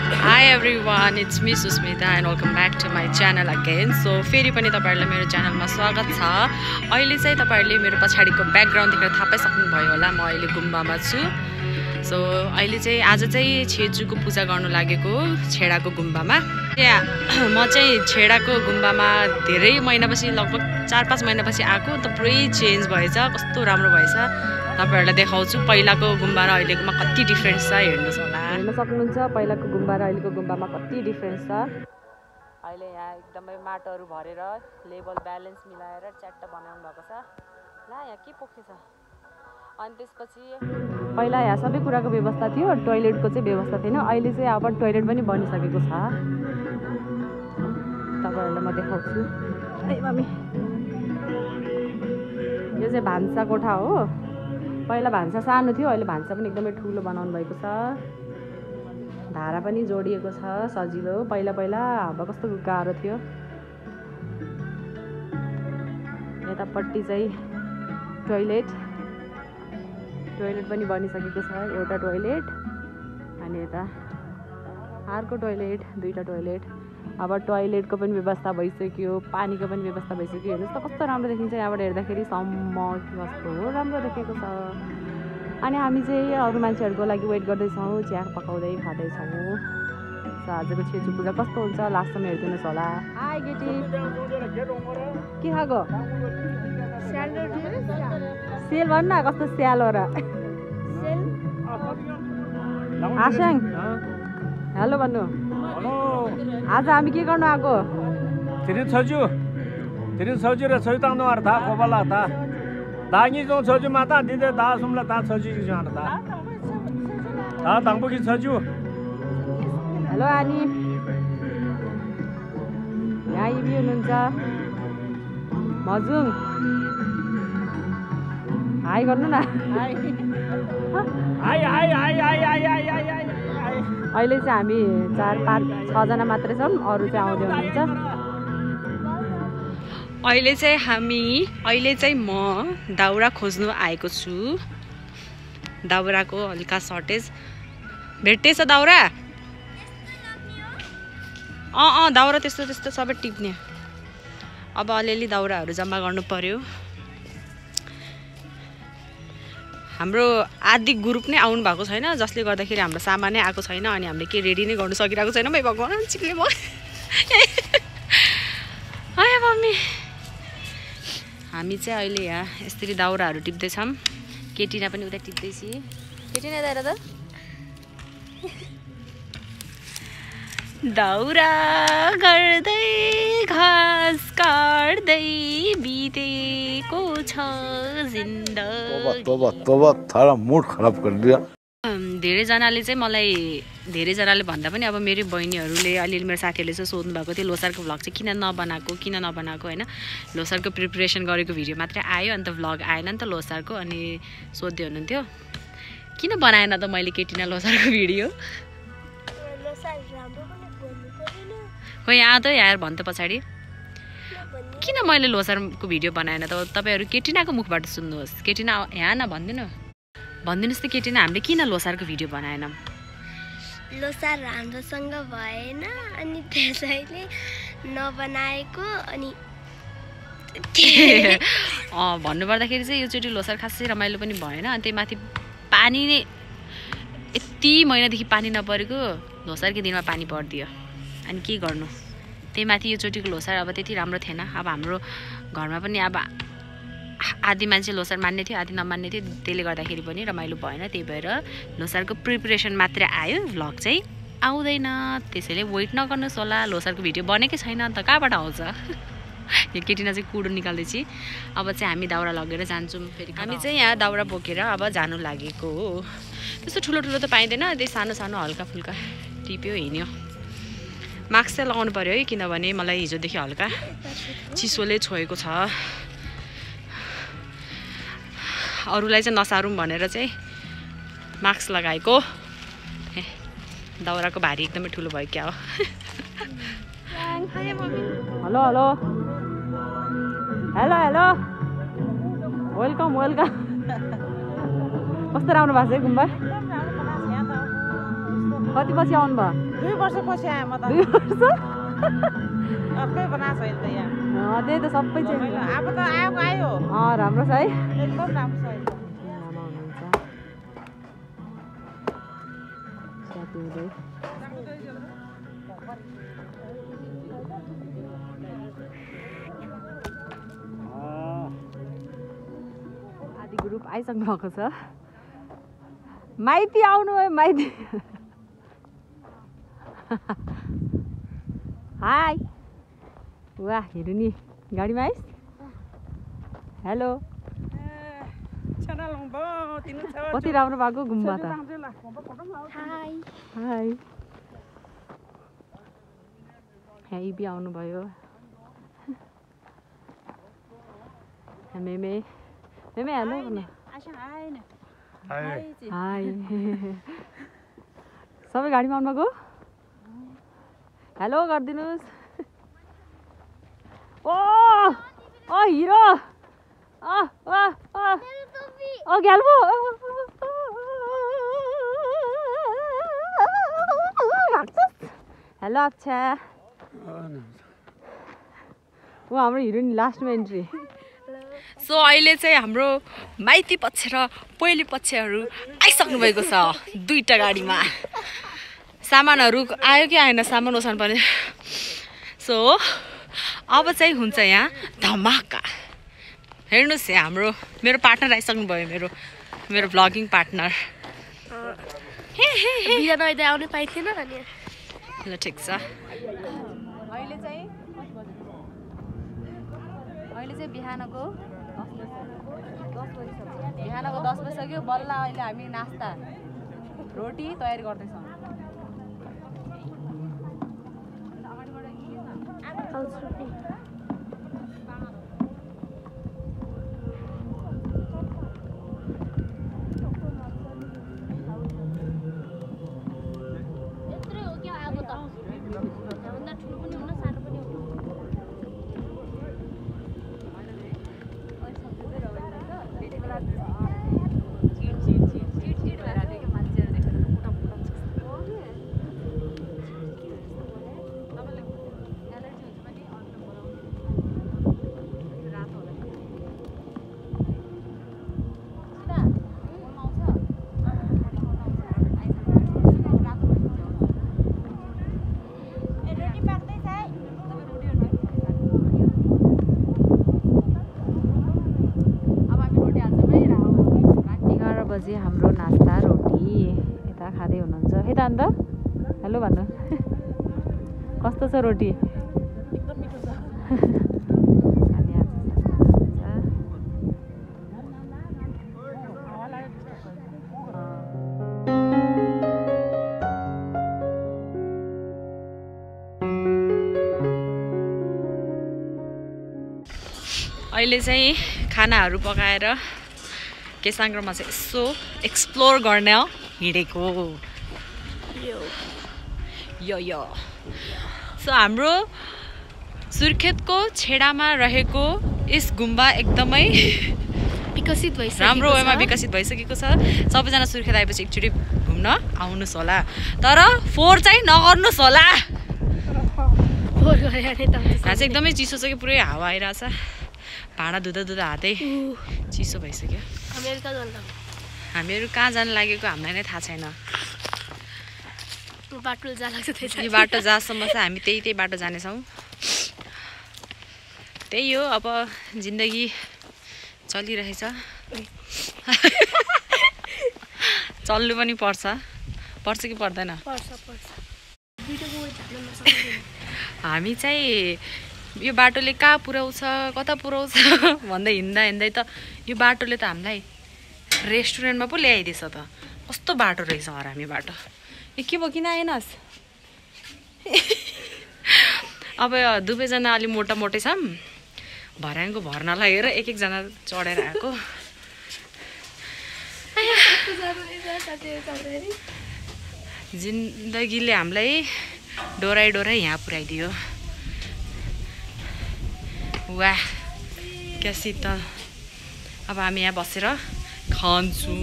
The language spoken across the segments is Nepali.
Hi everyone, it's me Susmita and welcome back to my channel again. So फेरि पनि तपाईहरुलाई मेरो च्यानलमा स्वागत छ। अहिले चाहिँ तपाईहरुले मेरो पछाडीको ब्याकग्राउन्ड देखेर थाहा पाइसक्नु भयो होला म अहिले गुम्बामा छु। सो अहिले चाहिँ आज चाहिँ छेजुको पूजा गर्नु लागेको छेडाको गुम्बामा। म चाहिँ छेडाको गुम्बामा धेरै महिनापछि लगभग 4-5 महिनापछि आएको त पुरै चेन्ज भएछ, कस्तो राम्रो भएछ। तपाईहरुलाई देखाउँछु पहिलाको गुम्बा र अहिलेकोमा कति डिफरेन्स छ हेर्नुस् होला। हेर्न सक्नुहुन्छ पहिलाको गुम्बा र अहिलेको गुम्बामा कति डिफरेन्स छ। अहिले यहाँ एकदमै माटोहरु भरेर लेभल ब्यालेन्स मिलाएर च्याट्ट बनाउनु भएको छ। ल यहाँ के पोखेछ। अनि त्यसपछि पहिला यहाँ सबै कुराको व्यवस्था थियो, टोयलेटको चाहिँ व्यवस्था थिएन। अहिले चाहिँ अब टोयलेट पनि बनिसकेको छ। तपाईहरुलाई म देखाउँछु। ए मम्मी, यो चाहिँ भान्सा कोठा हो। पहिला भान्सा सानो थियो, अहिले भान्सा पनि एकदमै ठुलो बनाउनु भएको छ। धारा पनि जोडिएको छ, सजिलो। पहिला अब कस्तो गाह्रो थियो। यतापट्टि चाहिँ टोयलेट पनि बनिसकेको छ, एउटा टोयलेट अनि यता अर्को टोयलेट, दुईटा टोयलेट। अब टोयलेटको पनि व्यवस्था भइसक्यो, पानीको पनि व्यवस्था भइसक्यो। हेर्नुस् त कस्तो राम्रो देखिन्छ यहाँबाट हेर्दाखेरि, सम्म कस्तो राम्रो देखेको छ। अनि हामी चाहिँ अरू मान्छेहरूको लागि वेट गर्दैछौँ, चिया पकाउँदै खाँदैछौँ। आजको छेजु पूजा कस्तो हुन्छ लास्टसम्म हेरिदिनुहोस् होला। हाई केटी, के खाएको? सेल भन्न कस्तो स्यालो र आशाङ हेलो भन्नु। आज हामी के गर्नु आएको? तिनी छजु र छजु तांदो अर्था कोबला था दागी जो छजु माता दिदे दा सुमला ता छजु कि जान था ता तांबु कि छजु। हेलो आनी, यहाँ इबी हुनुहुन्छ। मजुङ हाई गर्नु न। हाई अहिले चाहिँ हामी 4-5-6 जना मात्रै छौँ, अरू चाहिँ आउँदै हुनुहुन्छ। अहिले चाहिँ म दाउरा खोज्नु आएको छु। दाउराको हल्का सर्टेज भेटेछ। दाउरा दाउरा त्यस्तो सबै टिप्ने। अब अलिअलि दाउराहरू जम्मा गर्नु पर्यो। हाम्रो आदि ग्रुप नै आउनु भएको छैन, जसले गर्दाखेरि हाम्रो सामानै आएको छैन अनि हामीले के रेडी नै गर्नु सकिरहेको छैन। भाइ भगवान चिक्ले म हाय मम्मी। हामी चाहिँ अहिले यहाँ यसरी दाउराहरू टिप्दैछौँ। केटिना पनि उता टिप्दैछ। केटिना दाइरा त दाउरा गर्दै घाँस काट्दै बितेको छ जिन्दगी। तोबा थारा मुड खराब कर दिया। धेरैजनाले चाहिँ मलाई, धेरैजनाले भन्दा पनि अब मेरो बहिनीहरूले अलिअलि मेरो साथीहरूले चाहिँ सोध्नु भएको थियो लोसारको भ्लग चाहिँ किन नबनाएको होइन। लोसारको प्रिपरेसन गरेको भिडियो मात्रै आयो, अन्त भ्लग आएन नि त लोसारको। अनि सोध्दै हुनुहुन्थ्यो किन बनाएन त मैले केटिना लोसारको भिडियो। खै यहाँ त यार भन् त पछाडि किन मैले लोसारको भिडियो बनाएन त। तपाईँहरू केटिनाको मुखबाट सुन्नुहोस्। केटिना यहाँ न भनिदिनुहोस् त केटिना, हामीले किन लोसारको भिडियो बनाएनौँ? लोसार राम्रोसँग भएन अनि त्यसैले नबनाएको। अनि भन्नुपर्दाखेरि चाहिँ योचोटि लोसार खासै रमाइलो पनि भएन। अनि त्यही माथि पानी नै यति महिनादेखि पानी नपरेको, लोसारकै दिनमा पानी परिदियो। अनि के गर्नु, त्यही माथि योचोटिको लोसार अब त्यति राम्रो थिएन। अब हाम्रो घरमा पनि अब आधी मान्छे लोसार मान्ने थियो, आधी नमान्ने थियो। त्यसले गर्दाखेरि पनि रमाइलो भएन। त्यही भएर लोसारको प्रिपरेसन मात्रै आयो, भ्लग चाहिँ आउँदैन। त्यसैले वेट नगर्नुहोस् होला। लोसारको भिडियो बनेकै छैन अन्त कहाँबाट आउँछ। यो केटिना चाहिँ कुडो निकाल्दैछ। अब चाहिँ हामी दाउरा लगेर जान्छौँ। फेरि हामी चाहिँ यहाँ दाउरा बोकेर अब जानु लागेको हो। त्यस्तो ठुलो त पाइँदैन, त्यही सानो हल्का फुल्का टिप्यो हिँड्यो। मास्क चाहिँ लगाउनु पर्यो है, किनभने मलाई हिजोदेखि हल्का चिसोले छोएको छ। अरूलाई चाहिँ नसारौँ भनेर चाहिँ मास्क लगाएको। दाउराको भारी एकदमै ठुलो भयो क्या हो। हेलो वेलकम कस्तो राम्रो भएको छ गुम्बा। कति पछि आउनु भयो 2 वर्षपछि आएँ म त 2 वर्ष अर्कै बनाएको छ अहिले त यहाँ त्यही त सबै चाहिँ अब त आयो राम्रो छ है एकदम राम्रो छ अहिले आमा हुनुहुन्छ साथी हुँदै आदि ग्रुप आइसक्नु भएको छ माइती आउनु भयो माइती हाई वाह हेर्नु नि गाडीमा आइस हेलो कति राम्रो भएको गुम्बा त हाई हाई बि आउनुभयो मेमे मेमे हेलो न हाई सबै गाडीमा आउनुभएको हेलो गरिदिनुहोस् ओ हिरो ग्याल्बो हेलो अक्षा हाम्रो हिरो नि लास्टमा एन्ट्री सो अहिले चाहिँ हाम्रो माइती पक्ष र पहिलो पक्षहरू आइसक्नु भएको छ 2टा गाडीमा सामानहरू आयो कि आएन सामान ओसान पर्ने सो अब चाहिँ हुन्छ यहाँ धमाका हेर्नुहोस् यहाँ मेरो पार्टनर आइसक्नु भयो मेरो भ्लगिङ पार्टनर आउनु पाइथेन अनि ल ठिक छ अहिले चाहिँ बिहानको 10 बजिसक्यो बल्ल अहिले हामी नास्ता रोटी तयारी गर्दैछौँ हाम्रो नास्ता रोटी यता खाँदै हुनुहुन्छ है त अन्त हेलो भन्नु कस्तो छ रोटी एकदम मिठो छ अहिले चाहिँ खानाहरू पकाएर केसाङ्ग्रोमा चाहिँ यसो एक्सप्लोर गर्न हिँडेको यो सो हाम्रो सुर्खेतको छेडामा रहेको यस गुम्बा एकदमै विकसित भइसक्यो राम्रो वेमा विकसित भइसकेको छ सबैजना सुर्खेत आएपछि एकचोटि घुम्न आउनुहोस् होला तर फोहोर चाहिँ नगर्नुहोस् होला यहाँ चाहिँ एकदमै चिसो छ कि पुरै हावा आइरहेछ भाँडा धुँदा हातै चिसो भइसक्यो हामीहरू कहाँ जानु लागेको हामीलाई नै थाहा छैन यो बाटो जहाँसम्म छ हामी त्यही बाटो जानेछौँ त्यही हो अब जिन्दगी चलिरहेछ चल्नु पनि पर्छ कि पर्दैन हामी चाहिँ यो बाटोले कहाँ पुर्याउँछ कता पुर्याउँछ भन्दै हिँड्दै त यो बाटोले त हामीलाई रेस्टुरेन्टमा पो ल्याइदिएछ त कस्तो बाटो रहेछ हरामी बाटो के भयो किन आएनस् अब दुवैजना अलि मोटै छौँ भर्याङको भर्नालाई हेर एकजना चढेर आएको जिन्दगीले हामीलाई डोराइ यहाँ पुर्याइदियो वाह क्या शीतल अब हामी यहाँ बसेर खान्छु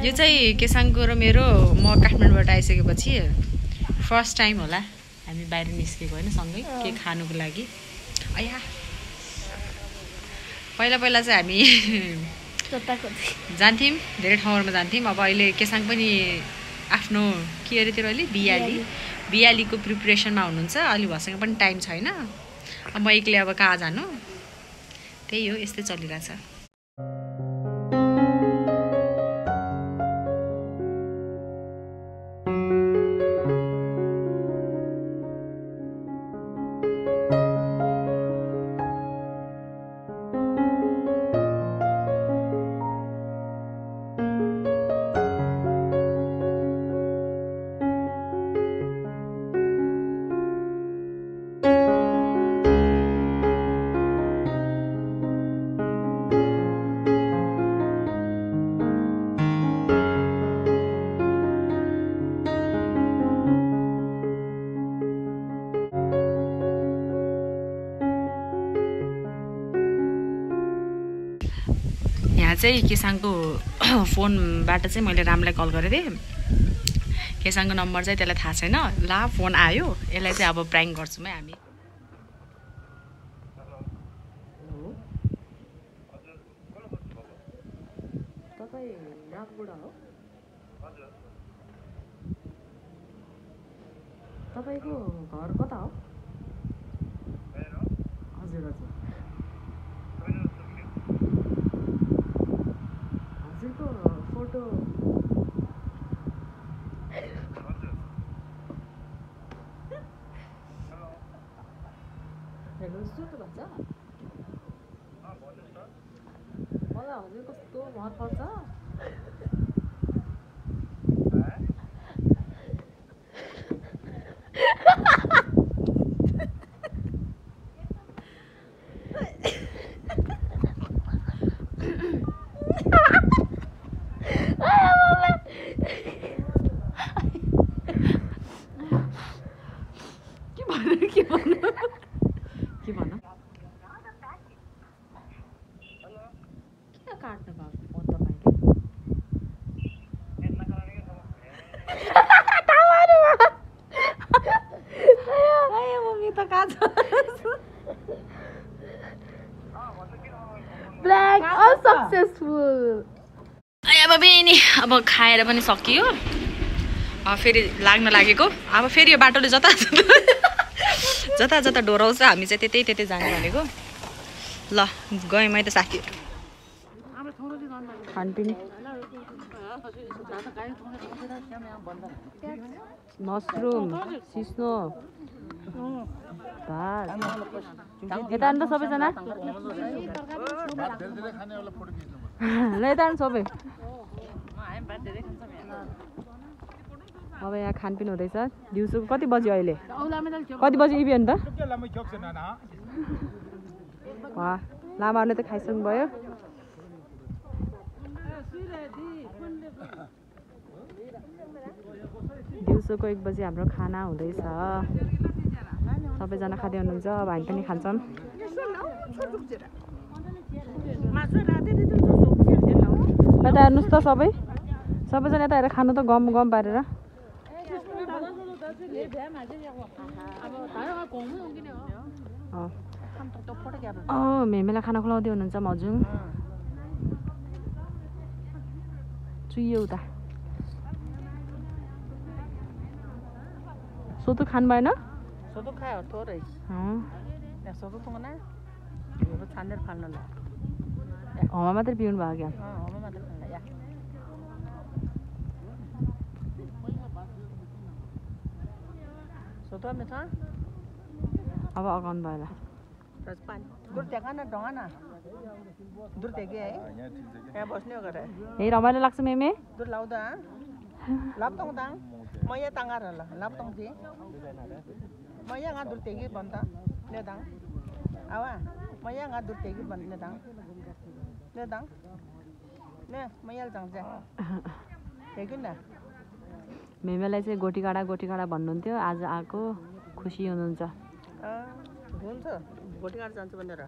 यो चाहिँ केसाङको र मेरो म काठमाडौँबाट आइसकेपछि फर्स्ट टाइम होला हामी बाहिर निस्केको होइन सँगै के खानुको लागि अया पहिला पहिला चाहिँ हामी जान्थ्यौँ धेरै ठाउँहरूमा जान्थ्यौँ अब अहिले केसाङ पनि आफ्नो के अरे त्यो अहिले बियालीको प्रिपरेसनमा हुनुहुन्छ अलि उहाँसँग पनि टाइम छैन अब म एक्लै अब कहाँ जानु त्यही हो यस्तै चलिरहेछ चाहिँ केसाङको फोनबाट चाहिँ मैले रामलाई कल गरेको थिएँ केसाङको नम्बर चाहिँ त्यसलाई थाहा छैन ला फोन आयो यसलाई चाहिँ अब प्राङ्क गर्छौँ है हामी तपाईँ रामबाट हो तपाईँको घर कता हो हजुर हजुर हजुरको फोटो हेलो सुन्नु भन्छ मलाई हजुर कस्तो मन पर्छ Black unsuccessful. अब बेनी अब खाएर पनि सकियो फेरि लाग्न लागेको अब फेरि यो बाटोले जता जता डोराउँछ हामी चाहिँ त्यतै जाने भनेको ल गएँ मैले त साथीहरू खानपिन मसरुम सिस्नो भात यता नि त सबैजना ल यता नि सबै अब यहाँ खानपिन हुँदैछ दिउँसो कति बज्यो अहिले कति बज्यो इभेन्ट त लामाहरूले त खाइसक्नु भयो दिउँसोको 1 बजी हाम्रो खाना हुँदैछ सबैजना खाँदै हुनुहुन्छ अब हामी पनि खान्छौँ यता हेर्नुहोस् त सबैजना यता हेरेर खानु त गम पारेर मेमेलाई खाना खुवाउँदै हुनुहुन्छ मजुङ चुइयो उता सोतु खानु भएन सोतु खायो थोरै सोतु तुंगना यो छानेर खाल्नला हवा मात्रै पिउनु भयो क्या हवा मात्रै खाल्ला या सोतु में था अब अगाउनु भयो ल दूर त्यहाँ न डङ्गा न दूर त्यहाँ है यहाँ बस्ने हो गरे ए रमाइलो लाग्छ मेमे दूर लाउँदा लाप्तोङ दाङ म यहाँ ताङ्गार होला लाप्तोङ थिए म यहाँ दूर त्यहाँ भन्दा ने दाङ आवा म यहाँ दूर त्यहाँ भन्ने दाङ ने दाङ ने म यहाँ जान्छ त्यहाँ न मेमेलाई चाहिँ गोटीगाडा भन्नुहुन्थ्यो आज आएको खुसी हुनुहुन्छ हुन्छ गोटीगाडा जान्छु भनेर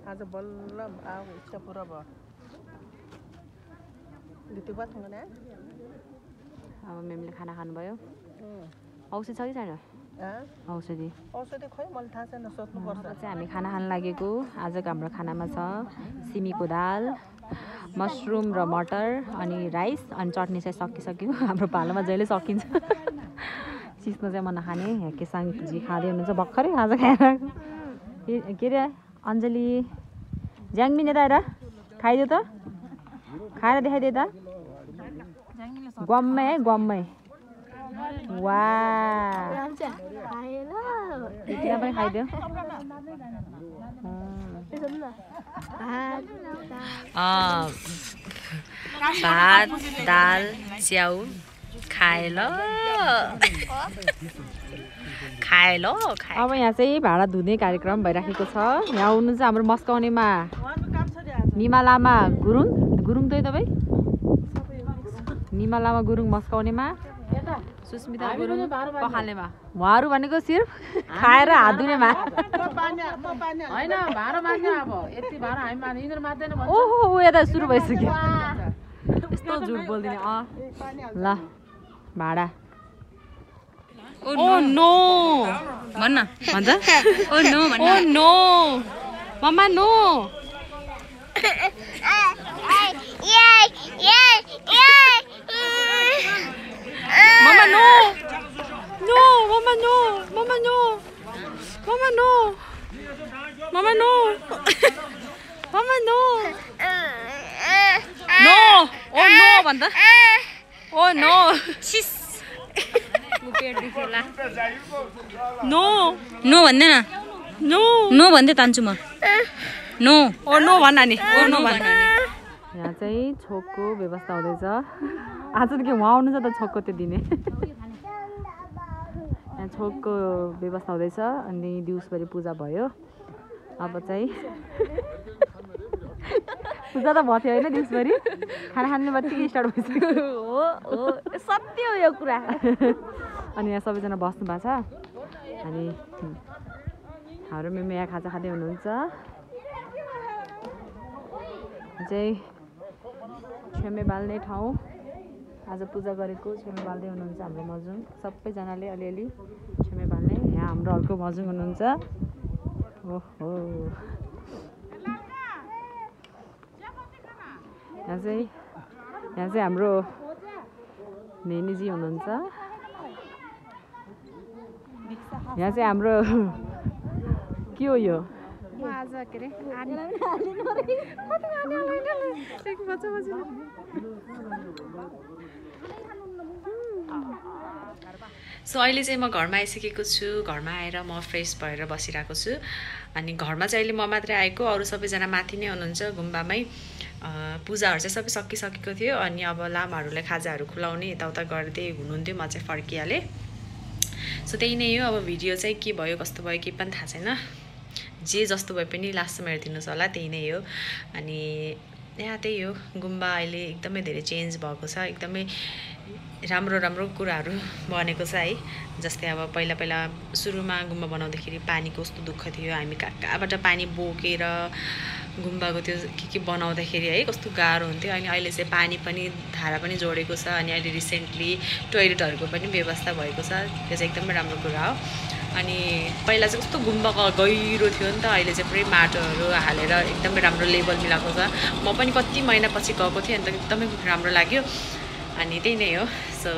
आज बल्ल इच्छा पुरा भयो गिटी बात हुँदैन अब मेमले खाना खानुभयो औषधि छ कि छैन औषधि औषधि खोइ मलाई थाहा छैन सोध्नुपर्छ चाहिँ हामी खाना खान लागेको आजको हाम्रो खानामा छ सिमीको दाल मसरुम र मटर अनि राइस अनि चटनी चाहिँ सकिसक्यो हाम्रो पालोमा जहिले सकिन्छ सिस्नो चाहिँ म नखाने यहाँ केसाङजी खाँदै हुनुहुन्छ भर्खरै खाजा खाएर के अरे अञ्जली ज्याङमिन यता हेर खाइदियो त खाएर देखाइदियो त गम्मै है गम्मै वा यति पनि खाइदियो भात दाल च्याउ खाएल अब यहाँ चाहिँ भाँडा धुने कार्यक्रम भइराखेको छ यहाँ हुनुहुन्छ हाम्रो मस्काउनेमा निमा लामा गुरुङ त तपाईँ निमा लामा गुरुङ मस्काउनेमा सुस्मिता गुरुङ पखाल्नेमा उहाँहरू भनेको सिर्फ खाएर हात धुनेमा ओहो यता सुरु भइसक्यो यस्तो झुट बोल्दिने ल भाडा ओ नो भन्न भन्छ ओ नो मम्मा no Mama no! No! Mama no! Mama no! Mama no! Mama no! Mama no! No! Oh no! भन्छ Oh no! Shish! No! No भन्दैन No! No भन्दै तान्छु म No! Oh no भन्न नि Oh no भन्न नि यहाँ चाहिँ छोकको व्यवस्था हुँदैछ आज त के उहाँ आउनु छ त छोकको त्यो दिने यहाँ छोकको व्यवस्था हुँदैछ अनि दिउँसभरि पूजा भयो अब चाहिँ पूजा त भयो थियो होइन दिउँसभरि खाना खाने बित्तिकै स्टार्ट भइसक्यो हो सत्य हो यो कुरा अनि यहाँ सबैजना बस्नु भएको छ अनि हाम्रो मेमे यहाँ खाजा खाँदै हुनुहुन्छ चाहिँ छेमे बाल्ने ठाउँ आज पूजा गरेको छेमे बाल्दै हुनुहुन्छ हाम्रो मजुङ सबैजनाले अलिअलि छेमे बाल्ने यहाँ हाम्रो अर्को मजुङ हुनुहुन्छ ओहो यहाँ चाहिँ हाम्रो नेनीजी हुनुहुन्छ यहाँ चाहिँ हाम्रो के हो यो आज के अरे सो अहिले चाहिँ म घरमा आइसकेको छु घरमा आएर म फ्रेस भएर बसिरहेको छु अनि घरमा चाहिँ अहिले म मात्रै आएको अरू सबैजना माथि नै हुनुहुन्छ गुम्बामै पूजाहरू चाहिँ सबै सकिसकेको थियो अनि अब लामाहरूलाई खाजाहरू खुलाउने यताउता गर्दै हुनुहुन्थ्यो म चाहिँ फर्किहालेँ सो त्यही नै हो अब भिडियो चाहिँ के भयो कस्तो भयो केही पनि थाहा छैन जे जस्तो भए पनि लास्टमा हेरिदिनुहोस् होला त्यही नै हो अनि यहाँ त्यही हो गुम्बा अहिले एकदमै धेरै चेन्ज भएको छ एकदमै राम्रो कुराहरू बनेको छ है जस्तै अब पहिला सुरुमा गुम्बा बनाउँदाखेरि पानीको कस्तो दुःख थियो हामी कहाँबाट पानी बोकेर गुम्बाको त्यो के बनाउँदाखेरि है कस्तो गाह्रो हुन्थ्यो अनि अहिले चाहिँ पानी पनि धारा पनि जोडेको छ अनि अहिले रिसेन्टली टोयलेटहरूको पनि व्यवस्था भएको छ त्यो चाहिँ एकदमै राम्रो कुरा हो अनि पहिला चाहिँ कस्तो गुम्बा गहिरो थियो नि त अहिले चाहिँ पुरै माटोहरू हालेर एकदमै राम्रो लेभल मिलाएको छ म पनि कति महिनापछि गएको थिएँ अन्त एकदमै राम्रो लाग्यो अनि त्यही नै हो सो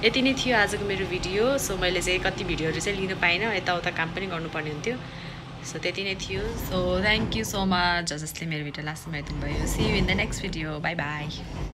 यति नै थियो आजको मेरो भिडियो सो मैले चाहिँ कति भिडियोहरू चाहिँ लिनु पाइनँ यताउता काम पनि गर्नुपर्ने हुन्थ्यो सो त्यति नै थियो so thank you so much जसले मेरो भिडियो लास्टमा हेर्नुभयो see you in the next video bye by